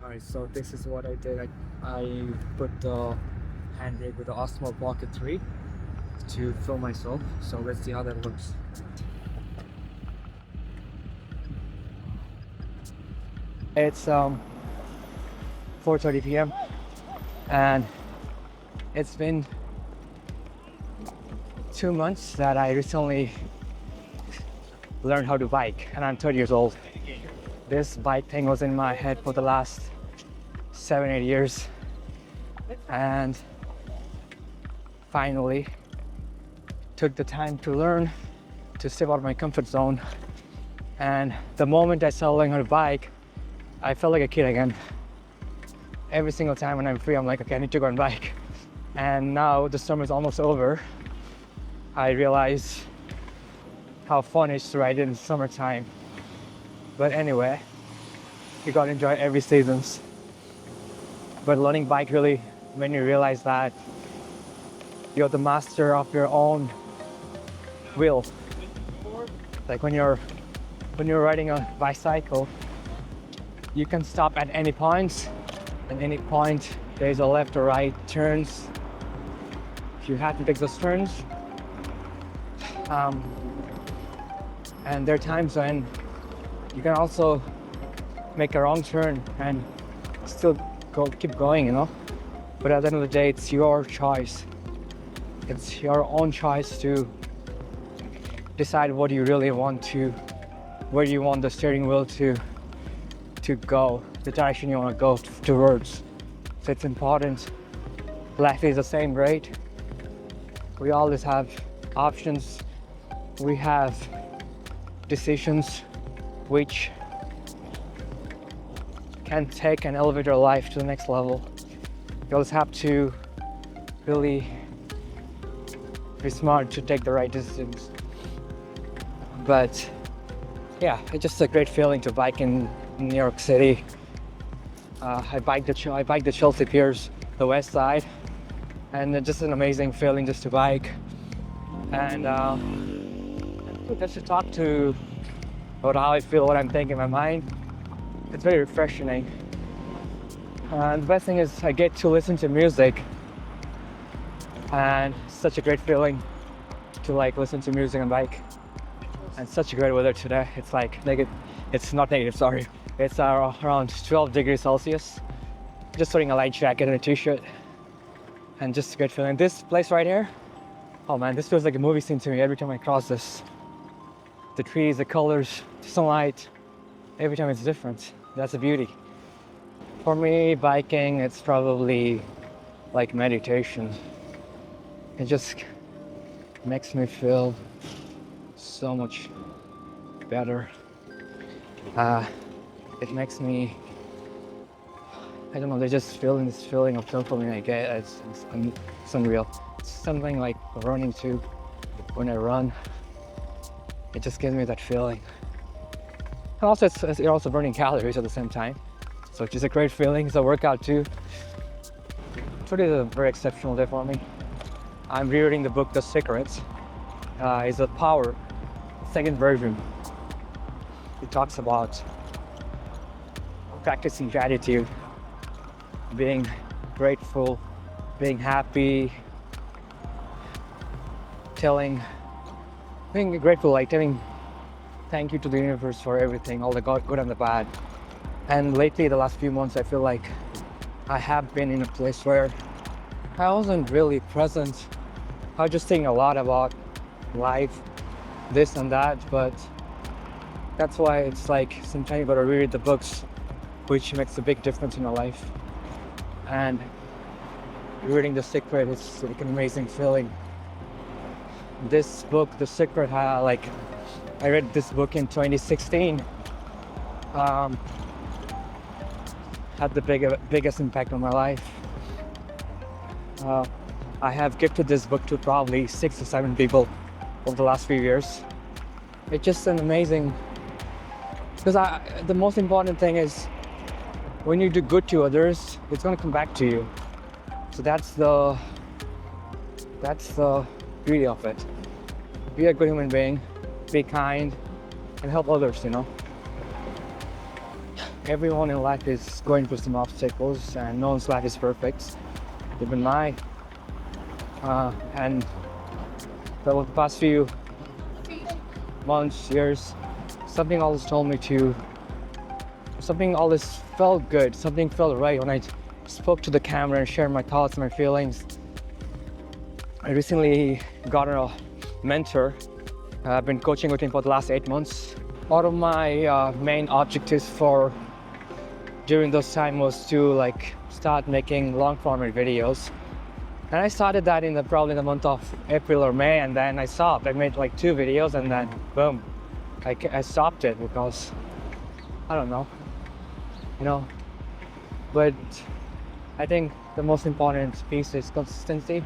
Alright, so this is what I did. I put the handbrake with the Osmo Pocket 3 to film myself. So let's see how that looks. It's 4:30 p.m. and it's been 2 months that I recently learned how to bike, and I'm 30 years old. This bike thing was in my head for the last 7-8 years, and finally took the time to learn, to step out of my comfort zone. And the moment I started learning how to bike, I felt like a kid again. Every single time when I'm free, I'm like, okay, I need to go and bike. And now the summer is almost over, I realize how fun it is to ride in the summertime. But anyway, you gotta enjoy every seasons. But learning bike really, when you realize that you're the master of your own wheel. Like when you're riding a bicycle, you can stop at any point. At any point, there's a left or right turns. You have to take those turns. And there are times when you can also make a wrong turn and still keep going, you know. But at the end of the day, it's your choice. It's your own choice to decide what you really want to, where you want the steering wheel to go, the direction you want to go towards. So it's important. Life is the same, right? We always have options. We have decisions which can take and elevate our life to the next level. You always have to really be smart to take the right decisions. But yeah, it's just a great feeling to bike in New York City. I biked the Chelsea Piers, the west side, and it's just an amazing feeling just to bike. And just to talk to about how I feel, what I'm thinking in my mind. It's very refreshing. And the best thing is I get to listen to music, and it's such a great feeling to listen to music on bike. And such a great weather today. It's like negative. It's not negative, sorry. It's around 12 degrees Celsius. Just wearing a light jacket and a t-shirt, and just a great feeling. This place right here, oh man, this feels like a movie scene to me every time I cross this. The trees, the colors, the sunlight, every time it's different. That's the beauty. For me, biking, it's probably like meditation. It just makes me feel so much better. It makes me, I don't know, there's just this feeling of dopamine I get. It's unreal. It's something like running too. When I run, it just gives me that feeling. And also, you're also burning calories at the same time. So it's just a great feeling. It's a workout too. Today is a very exceptional day for me. I'm rereading the book The Secret. It's a power, second version. It talks about practicing gratitude, being grateful, being happy, being grateful, like telling thank you to the universe for everything, all the good and the bad. And lately, the last few months, I feel like I have been in a place where I wasn't really present. I was just thinking a lot about life, this and that, but that's why it's like sometimes you gotta read the books, which makes a big difference in your life. And reading The Secret is like an amazing feeling. This book, The Secret, I read this book in 2016. Had the biggest impact on my life. I have gifted this book to probably 6 or 7 people over the last few years. It's just an amazing, because the most important thing is when you do good to others, it's gonna come back to you. So that's the beauty of it. Be a good human being, be kind, and help others, you know. everyone in life is going through some obstacles, and no one's life is perfect, even mine. And over the past few months, years, something always felt good, something felt right when I spoke to the camera and shared my thoughts and my feelings. I recently got a mentor. I've been coaching with him for the last 8 months. One of my main objectives for during those time was to start making long form videos. And I started that probably in the month of April or May, and then I stopped. I made 2 videos and then boom, I stopped it because I don't know, but I think the most important piece is consistency.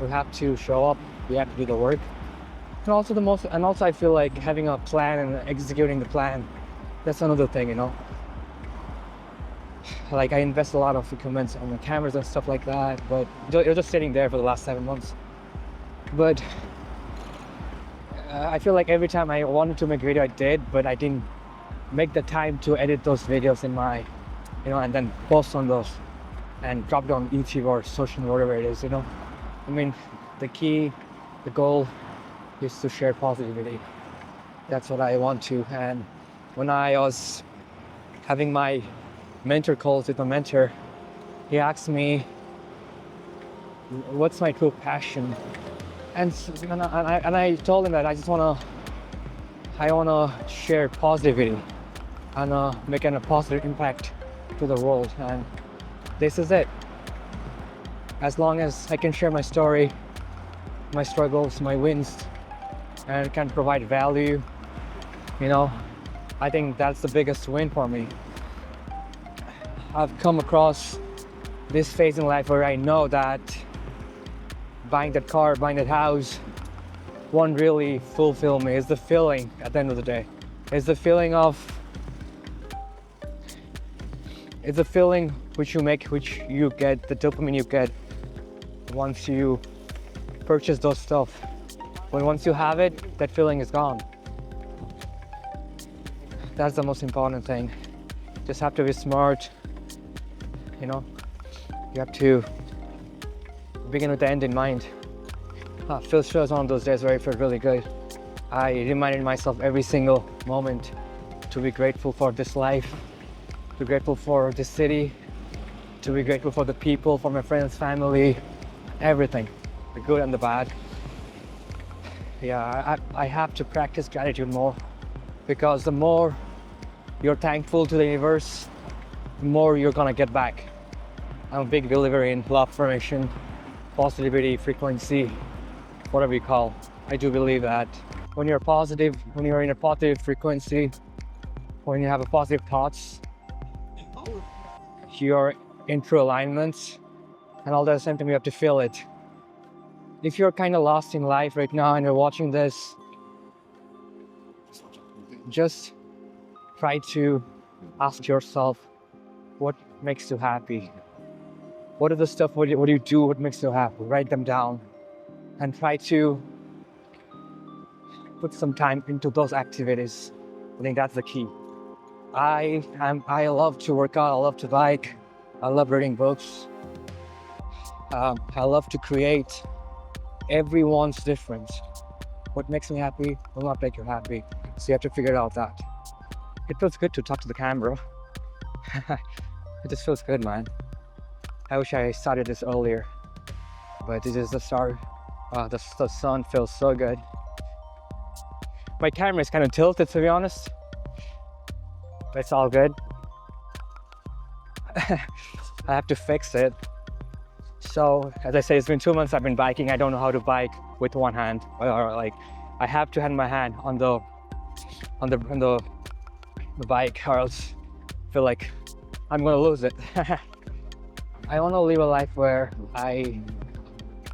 We have to show up, we have to do the work. And also I feel like having a plan and executing the plan, that's another thing, I invest a lot of equipment on the cameras and stuff like that, but it was just sitting there for the last 7 months. But I feel like every time I wanted to make a video, I did, but I didn't make the time to edit those videos in my, and then post on those and drop it on YouTube or social media, whatever it is, I mean, the goal is to share positivity. That's what I want to. And when I was having my mentor calls with my mentor, he asked me, what's my true passion? And I told him that I wanna share positivity and making a positive impact to the world. And this is it. As long as I can share my story, my struggles, my wins, and can provide value, I think that's the biggest win for me. I've come across this phase in life where I know that buying that car, buying that house won't really fulfill me. It's the feeling at the end of the day. It's the feeling which you get, the dopamine you get once you purchase those stuff. Once you have it, that feeling is gone. That's the most important thing. Just have to be smart. You have to begin with the end in mind. Phil Show is one of those days where I felt really good. I reminded myself every single moment to be grateful for this life, to be grateful for this city, to be grateful for the people, for my friends, family, everything, the good and the bad. Yeah, I have to practice gratitude more, because the more you're thankful to the universe, the more you're gonna get back. I'm a big believer in law of affirmation, positivity, frequency, whatever you call. I do believe that when you're positive, when you're in a positive frequency, when you have a positive thoughts, you're in true alignment, and all that at the same time you have to feel it. If you're kind of lost in life right now and you're watching this, just try to ask yourself, what makes you happy? What are the stuff, what do you do, what makes you happy? Write them down and try to put some time into those activities. I think that's the key. I love to work out, I love to bike, I love reading books. I love to create. Everyone's different. What makes me happy will not make you happy. So you have to figure out that. It feels good to talk to the camera. It just feels good, man. I wish I started this earlier, but this is the start. The sun feels so good. My camera is kind of tilted, to be honest, but it's all good. I have to fix it. So, as I say, it's been 2 months I've been biking. I don't know how to bike with one hand, or I have to have my hand on the bike, or else I feel like I'm gonna lose it. I want to live a life where I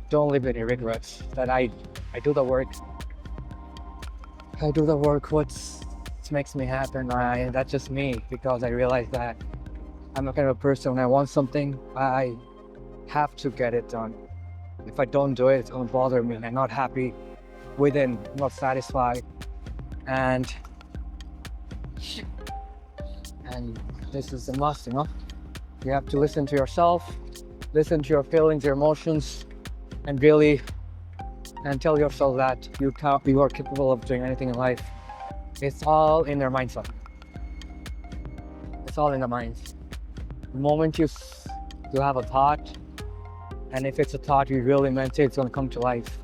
don't live any regrets. That I do the work. I do the work. What makes me happy, and that's just me. Because I realize that I'm a kind of a person. When I want something, I have to get it done. If I don't do it, it's gonna bother me. I'm not happy within, not satisfied, and And this is a must, you know. You have to listen to yourself, listen to your feelings, your emotions, and really and tell yourself that you are capable of doing anything in life. It's all in your mindset. It's all in the mind. The moment you have a thought, and if it's a thought you really meant it, it's gonna come to life.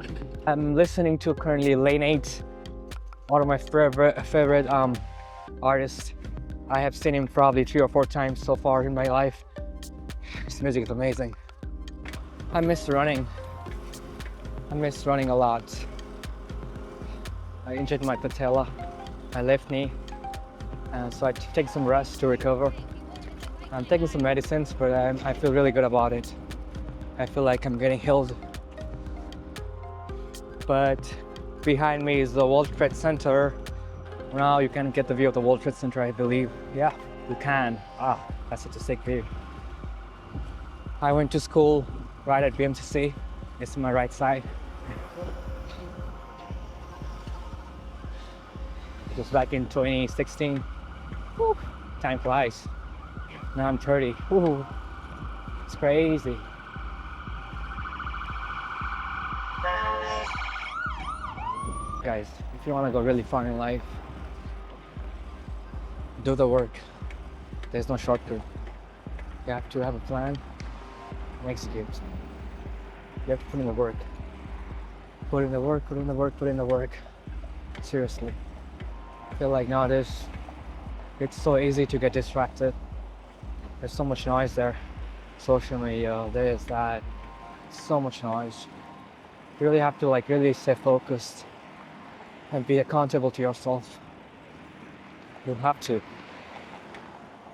I'm listening to currently Lane 8, one of my favorite artists. I have seen him probably 3 or 4 times so far in my life. His music is amazing. I miss running. I miss running a lot. I injured my patella, my left knee, and so I take some rest to recover. I'm taking some medicines, but I feel really good about it. I feel like I'm getting healed. But behind me is the World Trade Center. Now you can get the view of the World Trade Center, I believe. Yeah, you can. That's such a sick view. I went to school right at BMTC. It's on my right side. It was back in 2016. Woo, time flies. Now I'm 30. Woo, it's crazy. Guys, if you want to go really far in life, do the work. There's no shortcut. You have to have a plan and execute. You have to put in the work. Put in the work, put in the work, put in the work. Seriously. I feel like nowadays it's so easy to get distracted. There's so much noise there. Social media, this, that. So much noise. You really have to really stay focused and be accountable to yourself. You have to.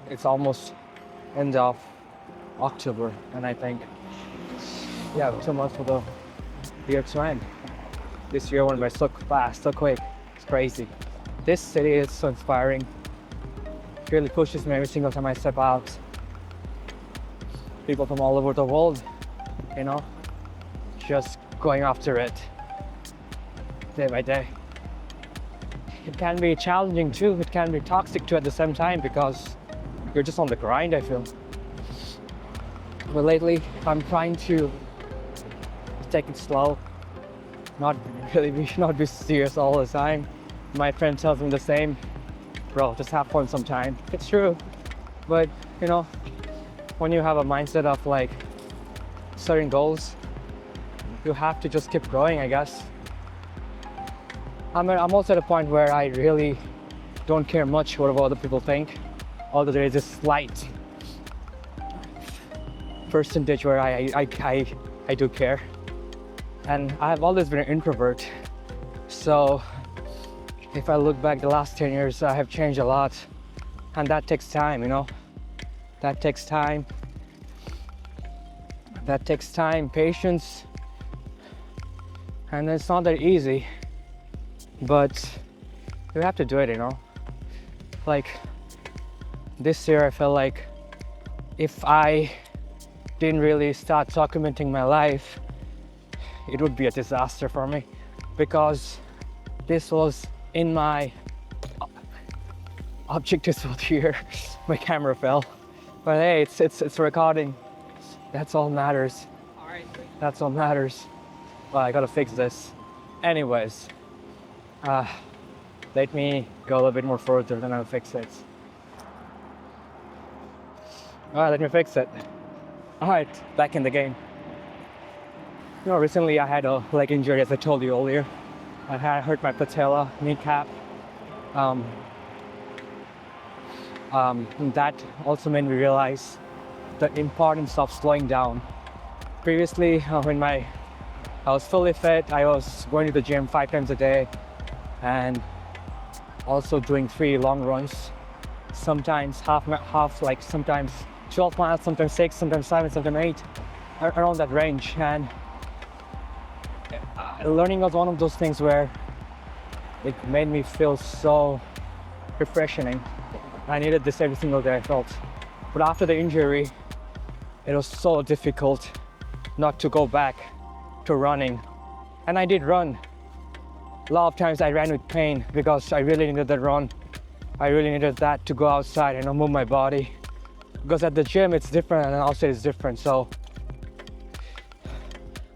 It's almost end of October, and I think, 2 months for the year to end. This year went by so fast, so quick. It's crazy. This city is so inspiring. It really pushes me every single time I step out. People from all over the world, just going after it day by day. It can be challenging too. It can be toxic too at the same time because you're just on the grind, I feel. But lately, I'm trying to take it slow, not be serious all the time. My friend tells me the same. Bro, just have fun sometime. It's true. But, when you have a mindset of certain goals, you have to just keep growing, I guess. I'm also at a point where I really don't care much what other people think, although there is a slight percentage where I do care. And I've always been an introvert, so if I look back the last 10 years, I have changed a lot, and that takes time, That takes time. That takes time, patience, and it's not that easy, but you have to do it, This year I felt like if I didn't really start documenting my life, it would be a disaster for me, because this was in my objectives for the year. My camera fell, but hey, it's recording. That's all matters. That's all matters. Well, I gotta fix this. Anyways, let me go a little bit more further, then I'll fix it. Alright, let me fix it. Alright, back in the game. Recently I had a leg injury, as I told you earlier. I had hurt my patella, kneecap. That also made me realize the importance of slowing down. Previously, when I was fully fit, I was going to the gym 5 times a day and also doing 3 long runs. Sometimes sometimes 12 miles, sometimes 6, sometimes 7, sometimes 8, around that range. And learning was one of those things where it made me feel so refreshing. I needed this every single day, I felt. But after the injury, it was so difficult not to go back to running. And I did run. A lot of times I ran with pain because I really needed that run I really needed that to go outside and move my body. Because at the gym it's different and outside it's different. So,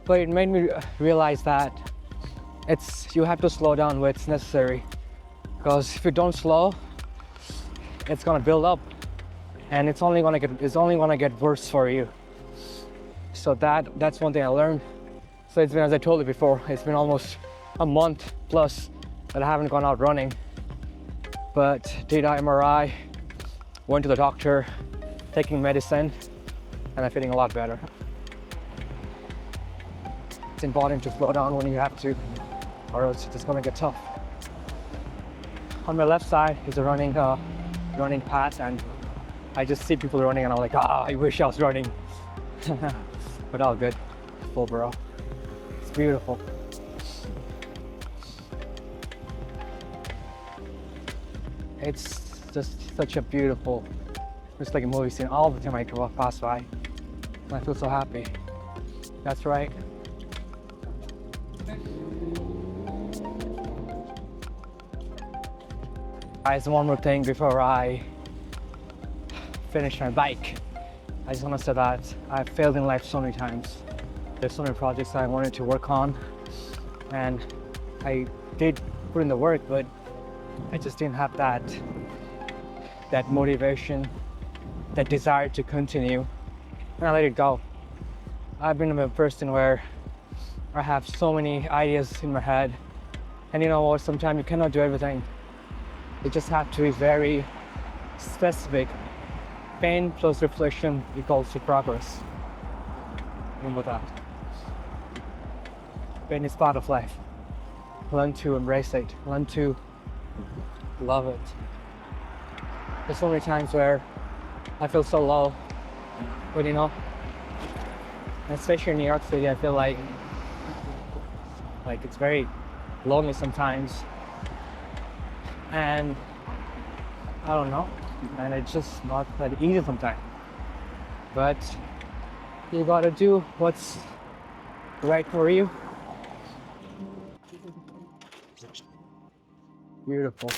but it made me realize that you have to slow down when it's necessary. Because if you don't slow, it's gonna build up, and it's only gonna get worse for you. So that's one thing I learned. So it's been, as I told you before, it's been almost a month plus that I haven't gone out running. But did an MRI, went to the doctor, taking medicine, and I'm feeling a lot better. It's important to slow down when you have to, or else it's gonna get tough. On my left side is a running path, and I just see people running and I'm like, I wish I was running. But all good. Full bro. It's beautiful. It's just such a beautiful, it's like a movie scene. All the time I walk past by, and I feel so happy. That's right. Guys, one more thing before I finish my bike. I just want to say that I've failed in life so many times. There's so many projects I wanted to work on, and I did put in the work, but I just didn't have that motivation, that desire to continue, and I let it go. I've been a person where I have so many ideas in my head, and you know what, sometimes you cannot do everything. You just have to be very specific. Pain plus reflection equals to progress. Remember that. Pain is part of life. Learn to embrace it. Learn to love it. There's so many times where I feel so low, but you know, especially in New York City, I feel like it's very lonely sometimes. And I don't know, and it's just not that easy sometimes. But you gotta do what's right for you. Beautiful.